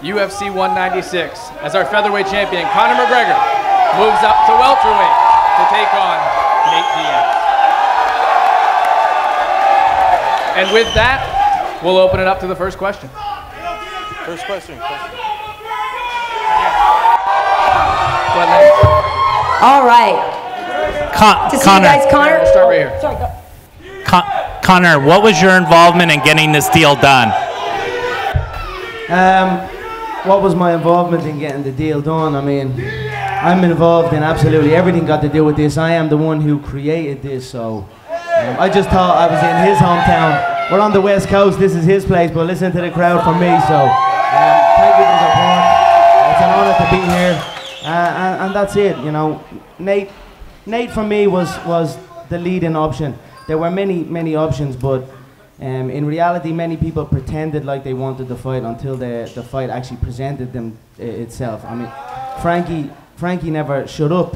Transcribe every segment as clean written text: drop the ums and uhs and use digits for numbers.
UFC 196, as our featherweight champion, Conor McGregor, moves up to welterweight to take on Nate Diaz. And with that, we'll open it up to the first question. First question. All right. To see you guys, Conor. We'll start right here. Sorry, go. Conor, what was your involvement in getting this deal done? What was my involvement in getting the deal done? I mean, I'm involved in absolutely everything got to do with this. I am the one who created this, so I just thought I was in his hometown. We're on the West Coast, this is his place, but listen to the crowd for me, so thank you for the support. It's an honor to be here, and that's it, you know. Nate for me was the leading option. There were many options, but in reality, many people pretended like they wanted the fight until the fight actually presented them itself. I mean, Frankie never shut up.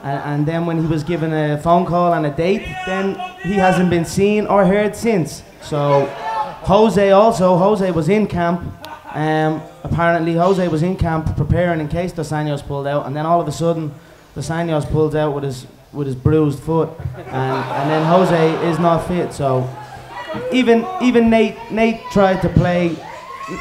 And then when he was given a phone call and a date, then he hasn't been seen or heard since. So Jose was in camp. Apparently Jose was in camp preparing in case Dos Anjos pulled out, and then all of a sudden Dos Anjos pulls out with his bruised foot, and then Jose is not fit. So even Nate tried to play.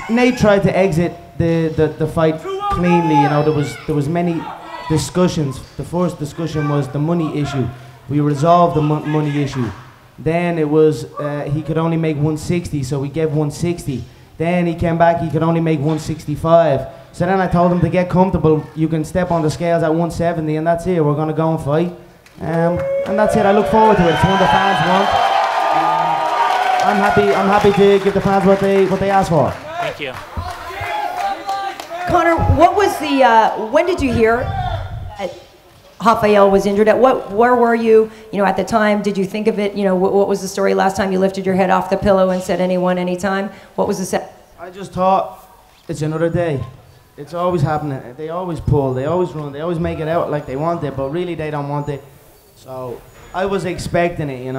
Nate tried to exit the fight cleanly. You know, there was many discussions. The first discussion was the money issue. We resolved the money issue. Then it was he could only make 160, so we gave 160. Then he came back, he could only make 165. So then I told him to get comfortable. You can step on the scales at 170, and that's it. We're gonna go and fight, and that's it. I look forward to it. It's what the fans want. I'm happy to give the fans what they ask for. Thank you. Conor, what was the, when did you hear Rafael was injured? Where were you, at the time? Did you think of it, what was the story last time you lifted your head off the pillow and said anyone, anytime? What was the set? I just thought, it's another day. It's always happening. They always pull, they always run, they always make it out like they want it, but really they don't want it. So I was expecting it,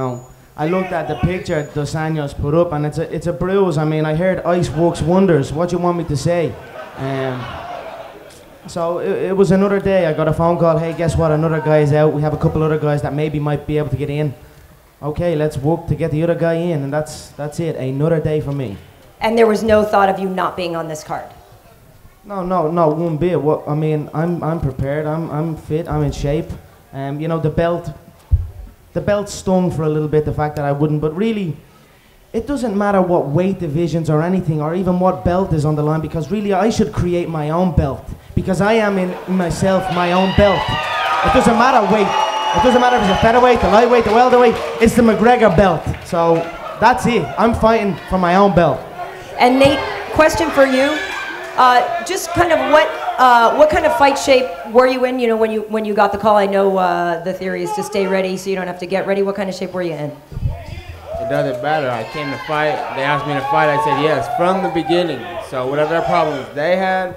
I looked at the picture Dos Anjos put up, and it's a bruise. I mean, I heard ice works wonders. What do you want me to say? So it was another day. I got a phone call. Hey, guess what? Another guy is out. We have a couple other guys that maybe might be able to get in. Okay, let's work to get the other guy in, and that's it. Another day for me. And there was no thought of you not being on this card? No, one bit. What I mean, I'm prepared. I'm fit. I'm in shape. The belt stung for a little bit, the fact that I wouldn't, but really, it doesn't matter what weight divisions or anything, or even what belt is on the line, because really I should create my own belt, because I am in myself my own belt. It doesn't matter weight. It doesn't matter if it's a featherweight, the lightweight, the welterweight, it's the McGregor belt. So that's it. I'm fighting for my own belt. And Nate, question for you. Just kind of what kind of fight shape were you in, when you got the call? I know the theory is to stay ready so you don't have to get ready. What kind of shape were you in? It doesn't matter. I came to fight. They asked me to fight. I said yes from the beginning. So whatever problems they had,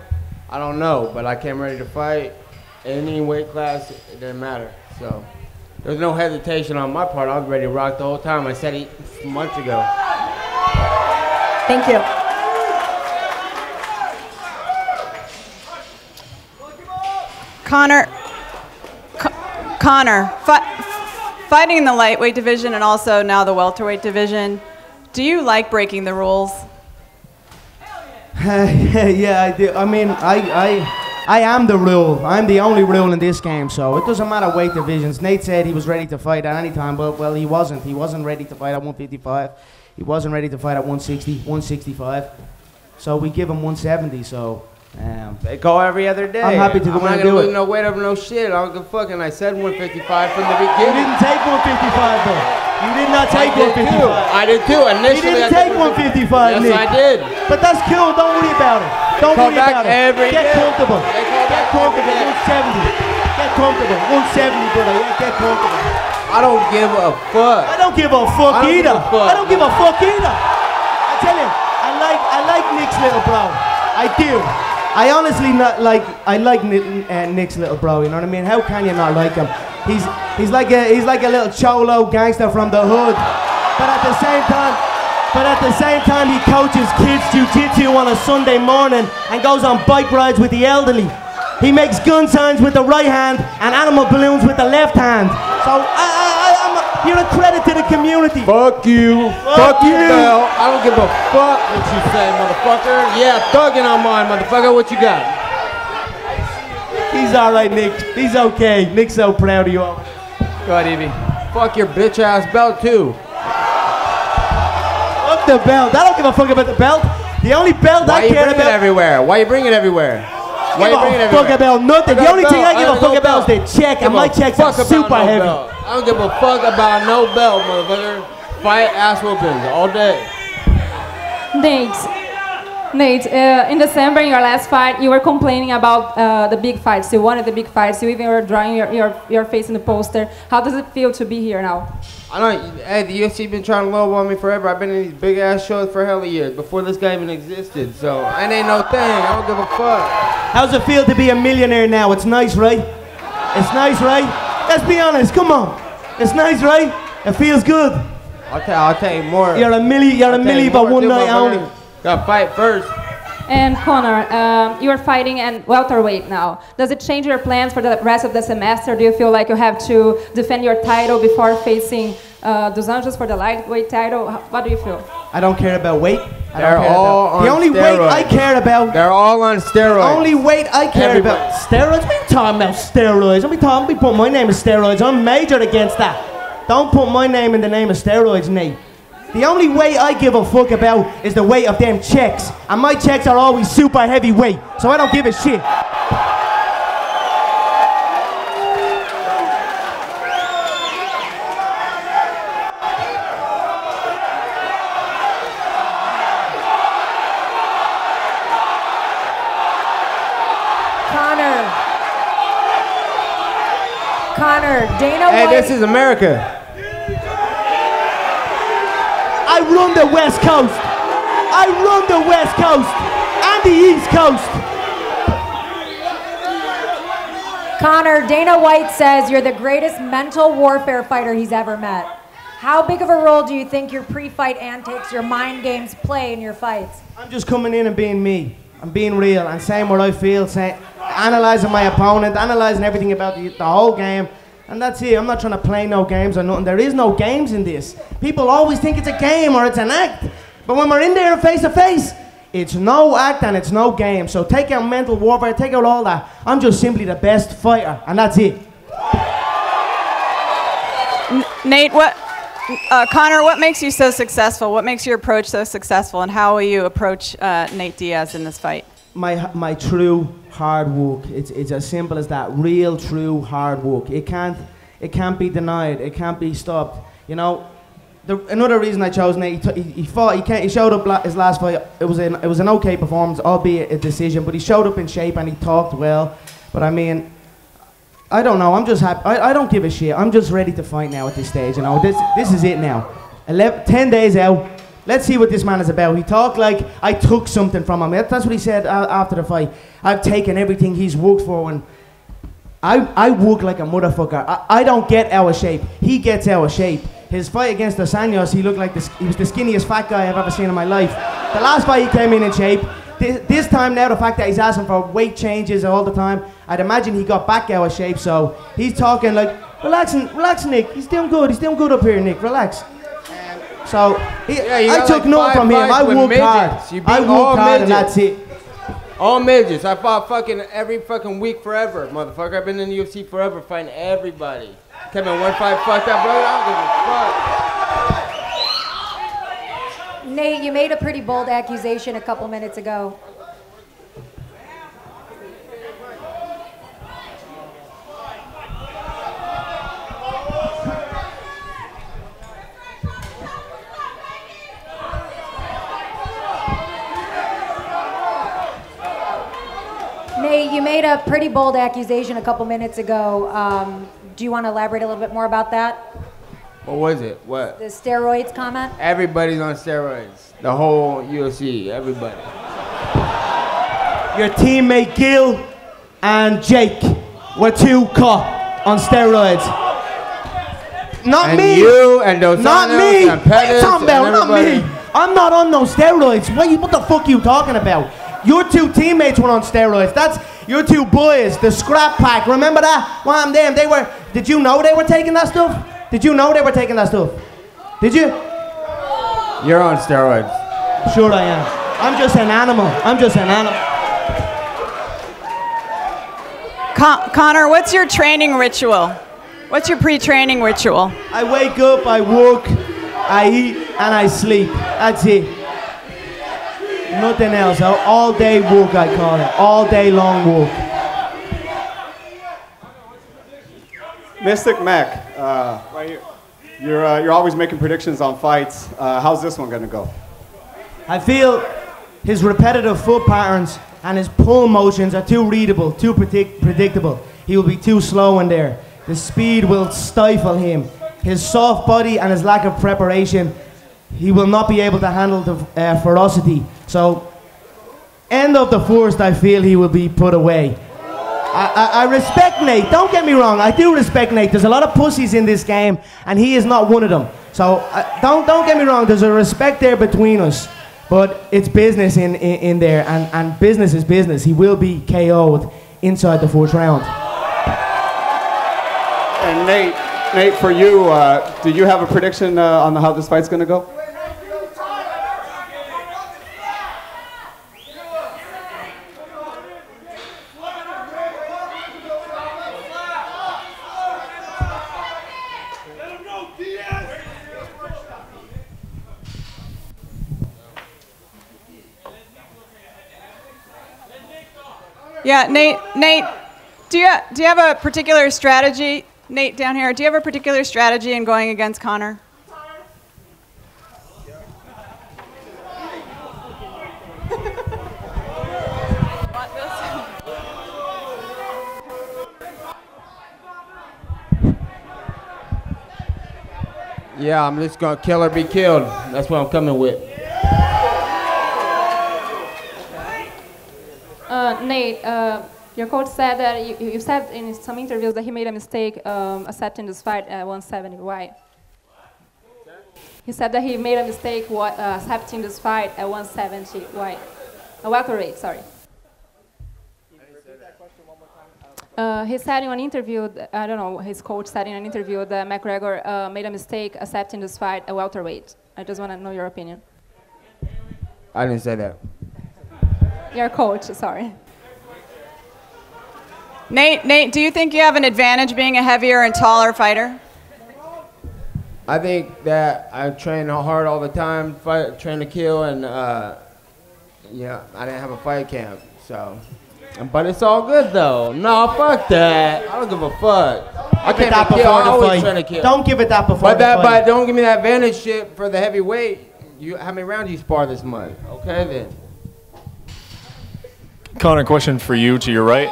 I don't know. But I came ready to fight. Any weight class, it didn't matter. So there was no hesitation on my part. I was ready to rock the whole time. I said it months ago. Thank you. Conor, fighting in the lightweight division and also now the welterweight division, do you like breaking the rules? Yeah, I do. I mean, I am the rule. I'm the only rule in this game, so it doesn't matter weight divisions. Nate said he was ready to fight at any time, but well, he wasn't. He wasn't ready to fight at 155. He wasn't ready to fight at 160, 165. So we give him 170, so... they go every other day. I'm happy to go and do it. I'm not gonna lose no weight over no shit. I don't give a fuck. And I said 155 from the beginning. You didn't take 155 though. You did not take 155. I did too. Initially, you didn't take 155, Yes, Nick. I did. But that's cool. Don't worry about it. Don't worry about it. Get comfortable. Get comfortable. 170. Get comfortable. 170, brother. Yeah, get comfortable. I don't give a fuck. I don't give a fuck either. I don't give a fuck either. I tell you, I like Nick's little bro. I do. I honestly I like Nick's little bro. You know what I mean? How can you not like him? He's like a little cholo gangster from the hood. But at the same time, But at the same time, he coaches kids jiu-jitsu on a Sunday morning and goes on bike rides with the elderly. He makes gun signs with the right hand and animal balloons with the left hand. So you're a credit to the community. Fuck you. Fuck you, Bell. I don't give a fuck what you say, motherfucker. Yeah, thugging on mine, motherfucker. What you got? He's all right, Nick. He's okay. Nick's so proud of you all. Go ahead, Evie. Fuck your bitch ass belt too. Fuck the belt. I don't give a fuck about the belt. The only belt I care about. Why you bring it everywhere? Why you bring it everywhere? Why you bring it everywhere? Fuck about nothing. The only thing I give a fuck about is the check, and my checks are super heavy. I don't give a fuck about no belt, motherfucker. Fight ass whoopings all day. Nate, in December, in your last fight, you were complaining about the big fights. You wanted the big fights. You even were drawing your face in the poster. How does it feel to be here now? I don't. Hey, the UFC been trying to lowball me forever. I've been in these big ass shows for hella years before this guy even existed. So it ain't no thing. I don't give a fuck. How's it feel to be a millionaire now? It's nice, right? It's nice, right? Let's be honest. Come on. It's nice, right? It feels good. I'll tell you more. You're a millie, but one night only. Gotta fight first. And Conor, you are fighting at welterweight now. Does it change your plans for the rest of the semester? Do you feel like you have to defend your title before facing Dos Anjos for the lightweight title? What do you feel? I don't care about weight. They're all on steroids. The only weight I care about. They're all on steroids. The only weight I care about. Steroids? What are you talking about? Steroids? Don't be putting my name as steroids. I'm major against that. Don't put my name in the name of steroids, Nate. The only weight I give a fuck about is the weight of them checks. And my checks are always super heavyweight, so I don't give a shit. Conor, Dana White. Hey, this is America. I run the West Coast. I run the West Coast and the East Coast. Conor, Dana White says you're the greatest mental warfare fighter he's ever met. How big of a role do you think your pre-fight antics, your mind games play in your fights? I'm just coming in and being me. I'm being real and saying what I feel, analysing my opponent, analysing everything about the whole game. And that's it. I'm not trying to play no games or nothing. There is no games in this. People always think it's a game or it's an act. But when we're in there face to face, it's no act and it's no game. So take out mental warfare, take out all that. I'm just simply the best fighter, and that's it. Nate, Conor, what makes you so successful? What makes your approach so successful, and how will you approach Nate Diaz in this fight? My true hard work. It's as simple as that. Real, true hard work. It can't be denied. It can't be stopped. You know, another reason I chose Nate. He showed up his last fight. It was an okay performance, albeit a decision. But he showed up in shape and he talked well. But I mean, I don't know. I'm just happy. I don't give a shit. I'm just ready to fight now at this stage. You know, this is it now. 10 days out. Let's see what this man is about. He talked like I took something from him. That's what he said after the fight. I've taken everything he's worked for, and I work like a motherfucker. I don't get out of shape. He gets out of shape. His fight against Dos Anjos, he looked like he was the skinniest fat guy I've ever seen in my life. The last fight he came in shape. This time now, the fact that he's asking for weight changes all the time, I'd imagine he got back out of shape. So he's talking like, relax, Nick. He's doing good up here, Nick. Relax. So I took nothing from him. I worked hard. I worked hard, and that's it. All midgets. I fought fucking every fucking week forever, motherfucker. I've been in the UFC forever, fighting everybody. Came in one fight, fuck that, brother. I don't give a fuck. Nate, you made a pretty bold accusation a couple minutes ago. Nate, you made a pretty bold accusation a couple minutes ago. Do you want to elaborate a little bit more about that? What was it? What? The steroids comment? Everybody's on steroids. The whole UFC, everybody. Your teammate Gil and Jake were too caught on steroids. Not and me. You and Dos Not Anjos me. and Pettis what are you talking about? and everybody. Not me. I'm not on no steroids. What the fuck are you talking about? Your two teammates were on steroids. That's your two boys, the scrap pack. Remember that? Wham, damn, they were. Did you know they were taking that stuff? Did you know they were taking that stuff? Did you? You're on steroids. Sure I am. I'm just an animal. I'm just an animal. Conor, what's your training ritual? What's your pre-training ritual? I wake up, I work, I eat, and I sleep. That's it. Nothing else. All day work, I call it. All day long work. Mystic Mac, right here. You're always making predictions on fights. How's this one gonna go? I feel his repetitive foot patterns and his pull motions are too readable, too predictable. He will be too slow in there. The speed will stifle him. His soft body and his lack of preparation, he will not be able to handle the ferocity. So, end of the first, I feel he will be put away. I respect Nate, don't get me wrong, I do respect Nate. There's a lot of pussies in this game, and he is not one of them. So, don't get me wrong, there's a respect there between us. But it's business in there, and business is business. He will be KO'd inside the fourth round. And Nate, for you, do you have a prediction on how this fight's gonna go? Yeah, Nate, do you have a particular strategy? Nate down here, do you have a particular strategy in going against Conor? Yeah, I'm just gonna kill or be killed. That's what I'm coming with. Nate, your coach said that you said in some interviews that he made a mistake accepting this fight at 170. Why? He said that he made a mistake accepting this fight at 170. Why? A welterweight, sorry. He said in an interview, I don't know, his coach said in an interview that McGregor made a mistake accepting this fight at welterweight. I just want to know your opinion. I didn't say that. Your coach, sorry. Nate, do you think you have an advantage being a heavier and taller fighter? I think that I train hard all the time, train to kill, and yeah, I didn't have a fight camp, so. But it's all good though. No, fuck that. I don't give a fuck. I can't that before I always trying to kill. Don't give it that before the fight. But don't give me that advantage shit for the heavyweight. How many rounds you spar this month? Okay then. Conor, question for you to your right.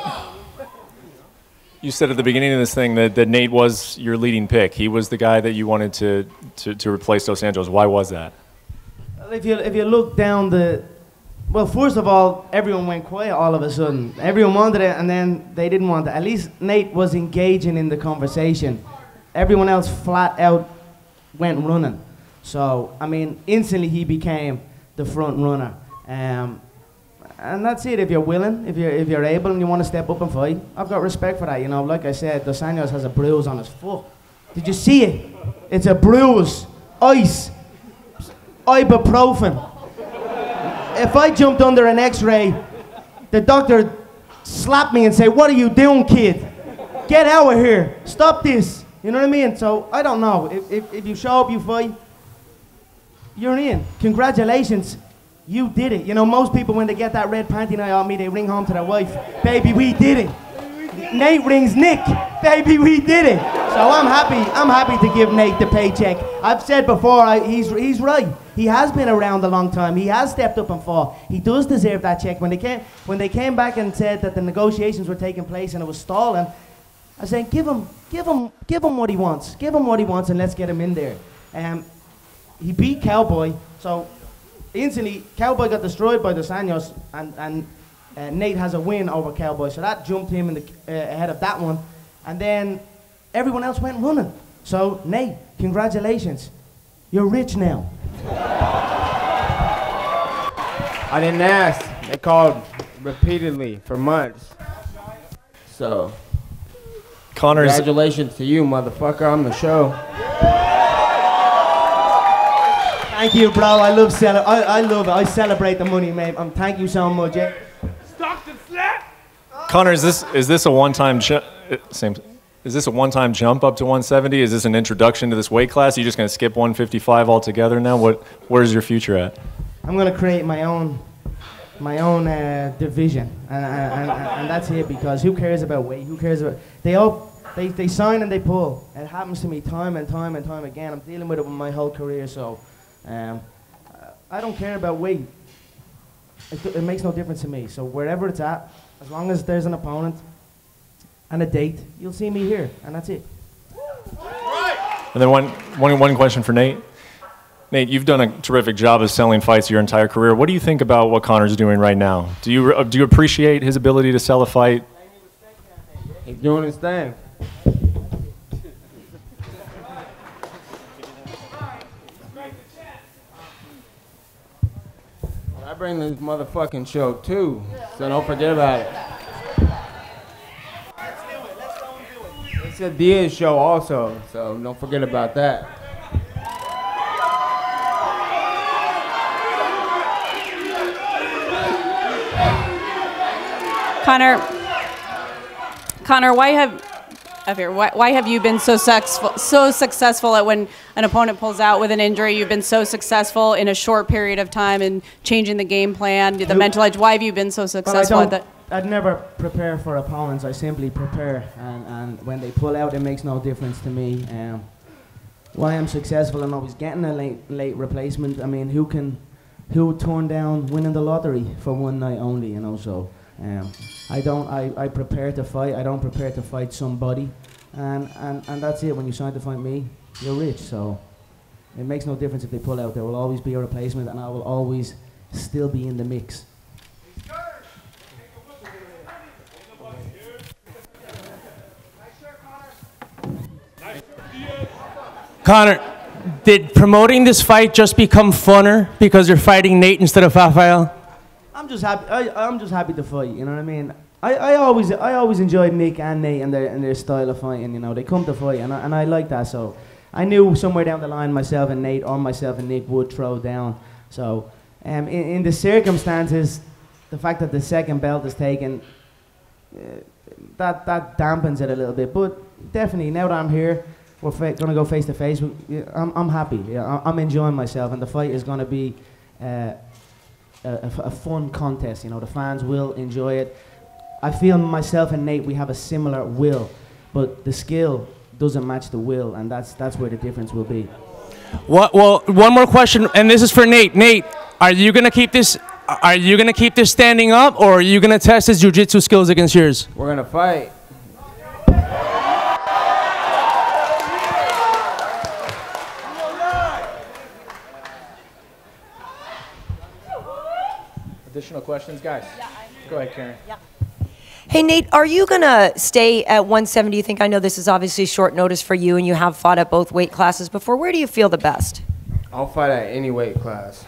You said at the beginning of this thing that Nate was your leading pick. He was the guy that you wanted to replace Dos Anjos. Why was that? Well, if you look down well, first of all, everyone went quiet all of a sudden. Everyone wanted it, and then they didn't want it. At least Nate was engaging in the conversation. Everyone else flat out went running. So, I mean, instantly he became the front runner. And that's it. If you're willing, if you're able, and you want to step up and fight, I've got respect for that. You know, like I said, Dos Anjos has a bruise on his foot. Did you see it? It's a bruise, ice, ibuprofen. If I jumped under an X-ray, the doctor slapped me and say, "What are you doing, kid? Get out of here! Stop this!" You know what I mean? So I don't know. If you show up, you fight, you're in. Congratulations. You did it. You know, most people, when they get that red panty night on me, they ring home to their wife. Baby, we did it. Nate rings Nick. Baby, we did it. So I'm happy to give Nate the paycheck. I've said before, he's right. He has been around a long time. He has stepped up and fought. He does deserve that check. When they came back and said that the negotiations were taking place and it was stalling, I said, give him what he wants. Give him what he wants, and let's get him in there. He beat Cowboy, so instantly, Cowboy got destroyed by Dos Anjos, and Nate has a win over Cowboy. So that jumped him in ahead of that one. And then everyone else went running. So, Nate, congratulations. You're rich now. I didn't ask. They called repeatedly for months. So, congratulations to you, motherfucker, on the show. Thank you, bro. I love it. I celebrate the money, mate. Thank you so much. Yeah. Conor, is this a one-time Is this a one-time jump up to 170? Is this an introduction to this weight class? Are you just going to skip 155 altogether now? Where's your future at? I'm going to create my own division, and that's it. Because who cares about weight? Who cares about? They sign and they pull. It happens to me time and time and time again. I'm dealing with it my whole career, so I don't care about weight. It makes no difference to me. So wherever it's at, as long as there's an opponent and a date, you'll see me here, and that's it. And then one question for Nate. Nate, you've done a terrific job of selling fights your entire career. What do you think about what Conor's doing right now? Do you appreciate his ability to sell a fight? He's doing his thing. I bring this motherfucking show too, so don't forget about it. It's a Diaz show also, so don't forget about that. Conor, why have you been so successful at when an opponent pulls out with an injury? You've been so successful in a short period of time in changing the game plan, the mental edge. Why have you been so successful at that? I'd never prepare for opponents. I simply prepare, and when they pull out, it makes no difference to me. Why I'm successful and always getting a late replacement. I mean, who would turn down winning the lottery for one night only? You know, so. I prepare to fight. I don't prepare to fight somebody, and that's it. When you sign to fight me, you're rich. So it makes no difference if they pull out. There will always be a replacement, and I will always still be in the mix. Conor, did promoting this fight just become funner because you're fighting Nate instead of Rafael? I'm just happy. I'm just happy to fight. You know what I mean? I always enjoyed Nick and Nate and their style of fighting. You know, they come to fight, and I like that. So I knew somewhere down the line myself and Nate or myself and Nick would throw down. So in the circumstances, the fact that the second belt is taken, that dampens it a little bit. But definitely, now that I'm here, we're gonna go face to face. I'm happy. Yeah, I'm enjoying myself, and the fight is gonna be a fun contest. You know, the fans will enjoy it. I feel myself and Nate, we have a similar will, but the skill doesn't match the will, and that's where the difference will be. Well, one more question, and this is for Nate. Nate, are you gonna keep this? Are you gonna keep this standing up, or are you gonna test his jiu-jitsu skills against yours? We're gonna fight. Additional questions, guys? Yeah, go ahead, Karen. Yeah. Hey, Nate, are you going to stay at 170? You think, I know this is obviously short notice for you, and you have fought at both weight classes before. Where do you feel the best? I'll fight at any weight class.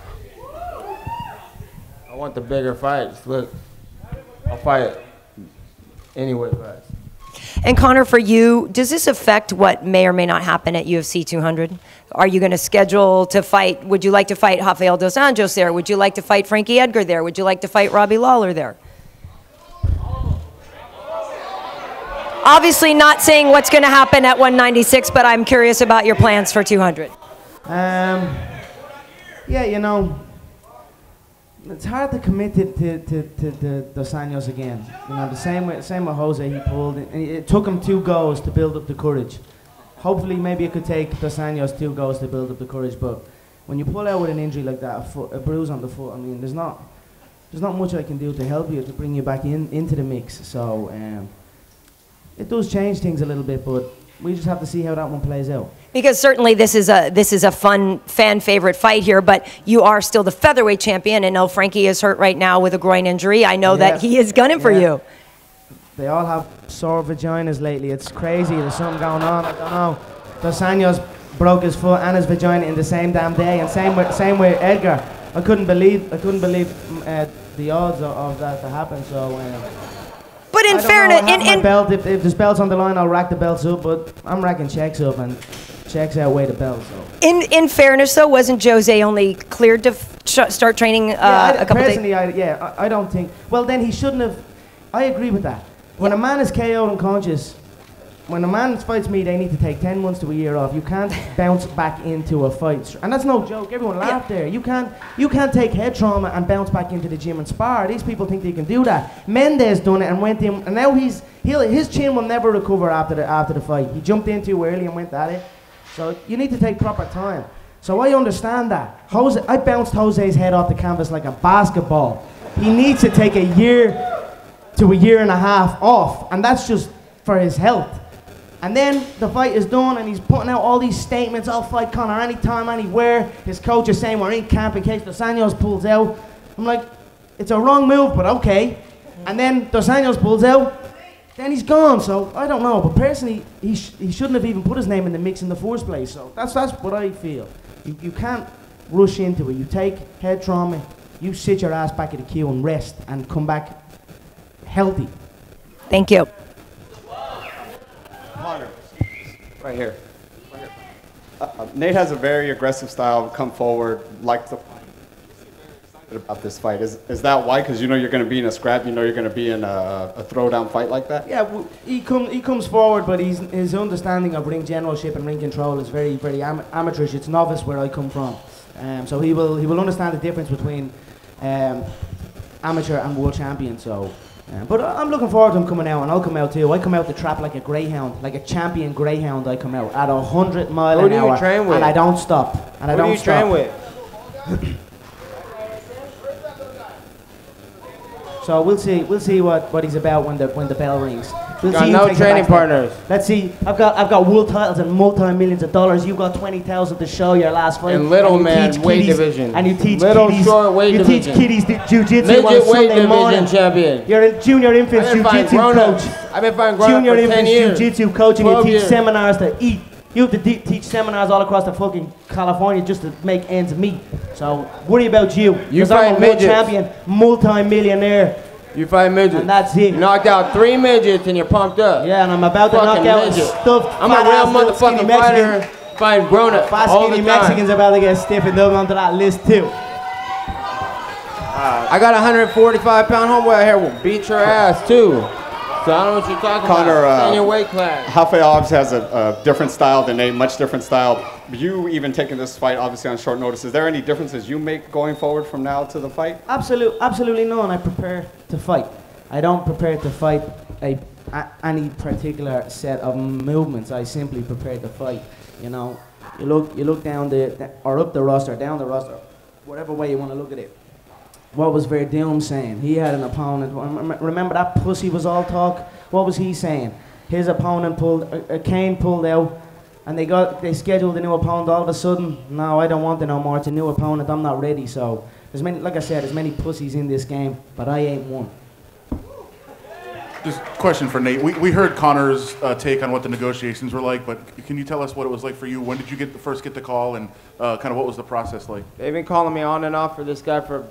I want the bigger fights. Look, I'll fight at any weight class. And Conor, for you, does this affect what may or may not happen at UFC 200? Are you going to schedule to fight? Would you like to fight Rafael dos Anjos there? Would you like to fight Frankie Edgar there? Would you like to fight Robbie Lawler there? Obviously not saying what's going to happen at 196, but I'm curious about your plans for 200. Yeah, you know, it's hard to commit to Dos Anjos again. You know, the same with Jose, he pulled. It took him 2 goes to build up the courage. Hopefully, maybe it could take Dos Anjos 2 goes to build up the courage. But when you pull out with an injury like that, a bruise on the foot, I mean, there's not much I can do to help you to bring you back into the mix. So it does change things a little bit, but we just have to see how that one plays out. Because certainly this is a fun fan favorite fight here, but you are still the featherweight champion, and no, Frankie is hurt right now with a groin injury. I know that he is gunning for you. They all have sore vaginas lately. It's crazy. There's something going on. I don't know. Dos Anjos broke his foot and his vagina in the same damn day, and same with Edgar. I couldn't believe the odds of that to happen. So. But in fairness, my belt, if there's belts on the line, I'll rack the belts up. But I'm racking checks up, and checks outweigh the belts. So. In fairness, though, wasn't Jose only cleared to start training a couple days? Personally, I don't think. Well, then he shouldn't have. I agree with that. When a man is KO'd unconscious, when a man fights me, they need to take 10 months to a year off. You can't bounce back into a fight, and that's no joke. Everyone laughed there. You can't take head trauma and bounce back into the gym and spar. These people think they can do that. Mendes done it and went in, and now his chin will never recover after the fight. He jumped in too early and went at it. So you need to take proper time. So I understand that. I bounced Jose's head off the canvas like a basketball. He needs to take a year to a year and a half off, and that's just for his health. And then the fight is done, and he's putting out all these statements. I'll fight Conor anytime, anywhere. His coach is saying we're in camp in case Dos Anjos pulls out. I'm like, it's a wrong move, but okay. And then Dos Anjos pulls out, then he's gone. So I don't know, but personally, he shouldn't have even put his name in the mix in the first place. So that's what I feel. You can't rush into it. You take head trauma, you sit your ass back at the queue and rest, and come back healthy. Thank you. Right here. Nate has a very aggressive style, come forward, likes to fight. About this fight. Is that why? Because you know you're going to be in a scrap, you know you're going to be in a throwdown fight like that? Yeah, he comes forward, but his understanding of ring generalship and ring control is very, very amateurish. It's novice where I come from. So he will understand the difference between amateur and world champion. So. But I'm looking forward to him coming out, and I'll come out too. I come out the trap like a greyhound, like a champion greyhound. I come out at 100 miles an hour, and I don't stop. And I don't Who do you train with? So we'll see what he's about when the bell rings. We'll got see no training partners. Let's see. I've got world titles and multi-millions of dollars. You've got 20,000 to show your last fight. And little man weight division. And you teach little kiddies. short weight you division. teach kiddies jiu-jitsu Midget on a weight Sunday division morning. champion. You're a junior infants jiu-jitsu coach. I've been fighting grown Junior up for 10 infants years. jiu-jitsu coach, and you 12 teach years. seminars to eat. You have to teach seminars all across the fucking California just to make ends meet. So worry about you. You Because I'm a fight world midgets. champion, multi-millionaire. You fight midgets. And that's it. You knocked out 3 midgets and you're pumped up. Yeah, and I'm about to Fucking knock out midget. stuffed I'm a real fat-ass little skinny motherfucking Mexican. fighter. Fighting grown up Fat all the skinny time. Mexicans about to get stiffened up onto that list too. I got a 145-pound homeboy out here will beat your ass too. So I don't know what you're talking Conor, about. In your weight class. Rafael obviously has a different style than Nate, much different style. You even taking this fight obviously on short notice. Is there any differences you make going forward from now to the fight? Absolutely none. I prepare to fight. I don't prepare to fight any particular set of movements. I simply prepare to fight. You know, you look down or up the roster, down the roster, whatever way you want to look at it. What was Verdum saying? He had an opponent. Remember that pussy was all talk? What was he saying? His opponent Cain pulled out, and they scheduled a new opponent. All of a sudden, no, I don't want it no more. It's a new opponent. I'm not ready. So like I said, there's many pussies in this game, but I ain't one. Just question for Nate. We heard Conor's take on what the negotiations were like, but can you tell us what it was like for you? When did you first get the call, and kind of what was the process like? They've been calling me on and off for this guy for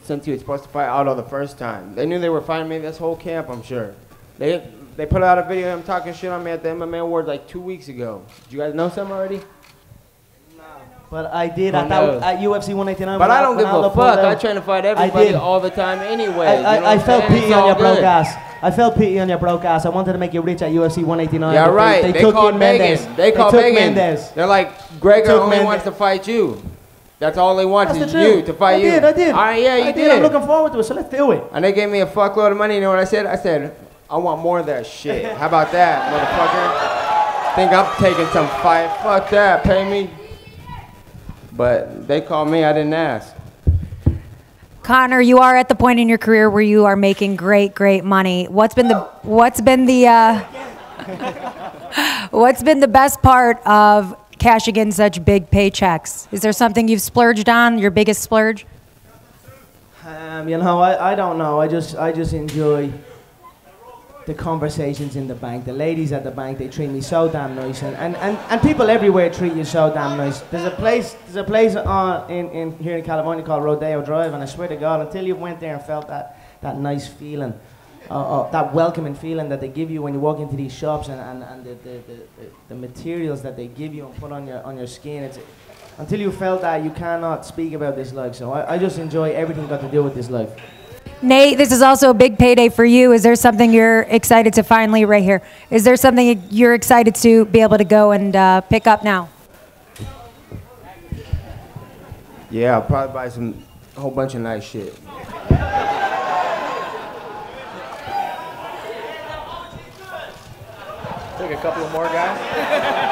since he was supposed to fight Aldo the first time. They knew they were fighting me this whole camp, I'm sure. They put out a video of him talking shit on me at the MMA Awards like 2 weeks ago. Did you guys know something already? But I did at UFC 189. But I don't give a fuck. I train to fight everybody all the time anyway. I felt pity on your broke ass. I felt pity on your broke ass. I wanted to make you rich at UFC 189. Yeah, right. They called Megan. They called Megan. Mendez. They're like, Gregor only wants to fight you. That's all they want is you to fight you. I did. All right, yeah, you did. I'm looking forward to it, so let's do it. And they gave me a fuckload of money. You know what I said? I said, I want more of that shit. How about that, motherfucker? Think I'm taking some fight? Fuck that. Pay me. But they called me. I didn't ask. Conor, you are at the point in your career where you are making great money. What's been the best part of cashing in such big paychecks? Is there something you've splurged on? Your biggest splurge? You know, I don't know. I just enjoy the conversations in the bank, the ladies at the bank, they treat me so damn nice, and people everywhere treat you so damn nice. There's a place in here in California called Rodeo Drive, and I swear to God, until you went there and felt that nice feeling, that welcoming feeling that they give you when you walk into these shops, and the materials that they give you and put on your skin, until you felt that, you cannot speak about this life. So I just enjoy everything got to do with this life. Nate, this is also a big payday for you. Is there something you're excited to finally, right here, is there something you're excited to be able to go and pick up now? Yeah, I'll probably buy a whole bunch of nice shit. Take a couple of more, guys.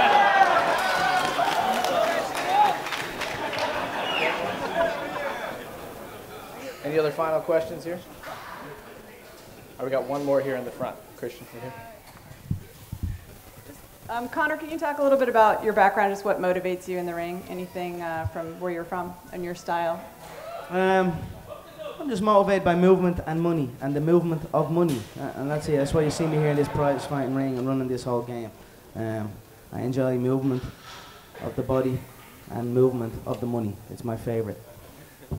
Any other final questions here? We got one more here in the front. Christian, right here. Conor, can you talk a little bit about your background, just what motivates you in the ring? Anything from where you're from and your style? I'm just motivated by movement and money, and the movement of money, and that's it. That's why you see me here in this prize fighting ring and running this whole game. I enjoy movement of the body and movement of the money. It's my favorite.